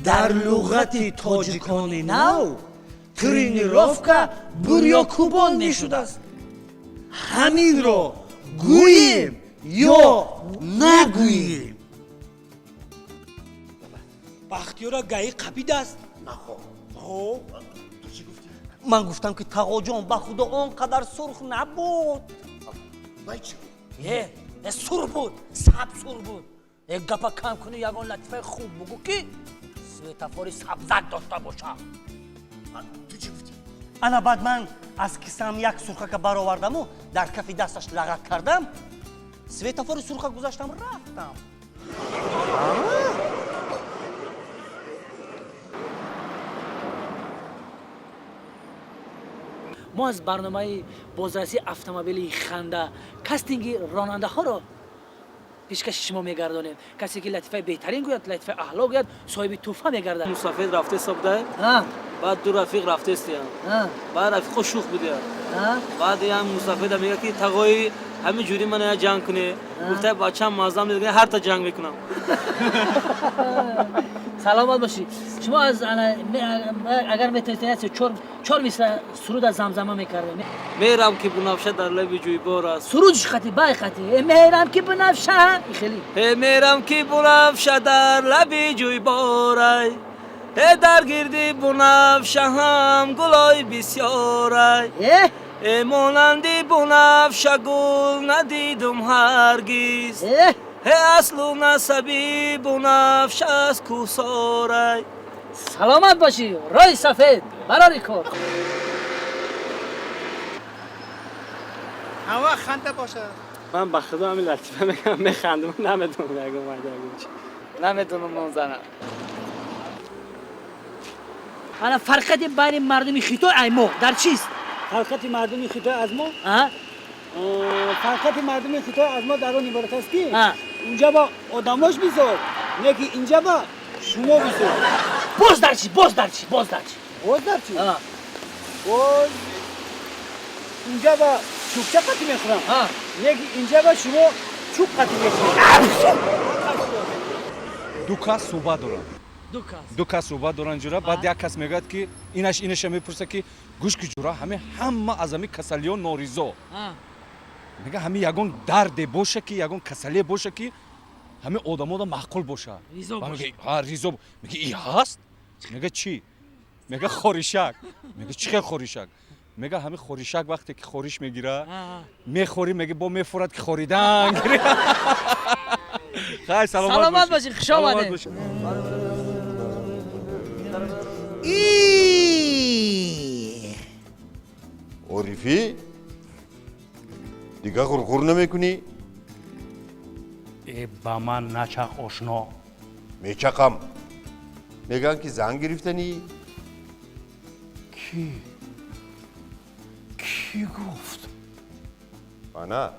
дар луғати тоҷикони нав тренировка бурёкубон мешудааст. ҳаминро гӯем ё нагӯем. бахтиёра гаи қабидааст. ман гуфтам ки тағоҷон ба худо он қадар сурх набуд. сур буд, сабсур буд. як гапа кам кунӣ, ягон латифаи хуб бугӯ ки светофори сабзак дошта бошам. ана баъд ман аз кисам як сурхака баровардаму дар кафи дасташ лағат кардам, светофори сурха гузаштам, рафтам. ما از برنامه بازرسی اتومبیل خنده کاستینگ راننده ها رو پیشکش شما میگردانیم. کسی که لطیفه بهترین گوید، لطیفه اخلاق گوید، صاحب توفه میگردد. مسافر رفته صبح بعد دو رفیق رفته استیم، بعد رفیق شوخ بوده، بعد هم مسافر میگه که تقوی همین جوری من جنگ کنه، گفته بچه‌م معظم میگه هر تا جنگ میکنم. سلامت باشی. شما از اگر میتونید چهار مثل سرود از زمزمه میکردیم. میرم که بنفشه در لب جویبار است. سرودش خطی بای خطی. میرم که بنفشه. خیلی. میرم که بنفشه در لب جویبار است. در گردی بنفشه هم گلای بسیار است. مانندی بنفشه گل ندیدم هرگز. اصل و نسبی بنفشه از کوسارای. سلامت باشی رای سفید برای کار. هوا خنده باشه. من به خدا همین لطیفه میگم میخندم، نمیدونم اگه اومده چی، نمیدونم منظرم. حالا فرقت بین مردمی خیتو ایمو در چیست؟ فرقت مردمی خیتو از ما؟ فرقت مردمی خیتو از ما در اون عبارت است که اونجا با آدماش بیزار، نه که اینجا با شما بیزار. باز در چی؟ اینجا با چوبچه قطی میخورم، نه که اینجا با شما چوب قطی میخورم. دو کس صحبت دارن جورا. بعد یک کس میگه که اینش میپرسه که گوش کی جورا همه از همین کسلیان ناریزا. میگه همین یگان درد باشه که یگان کسلی باشه که همه آدما معقول باشه. میگه ریزو. میگه ای هست؟ میگه چی؟ میگه خوریشک. میگه چی خوریشک؟ میگه همین خوریشک وقتی که خوریش میگیره میخوری، میگه با میفورد که خوریدن. خیلی سلامت باشی. خوش آمدید. عارفی دیگه غرغر نمیکنی؟ با من نچخ آشنا. میچقم. میگن که زنگ گرفتنی؟ کی گفت؟ انا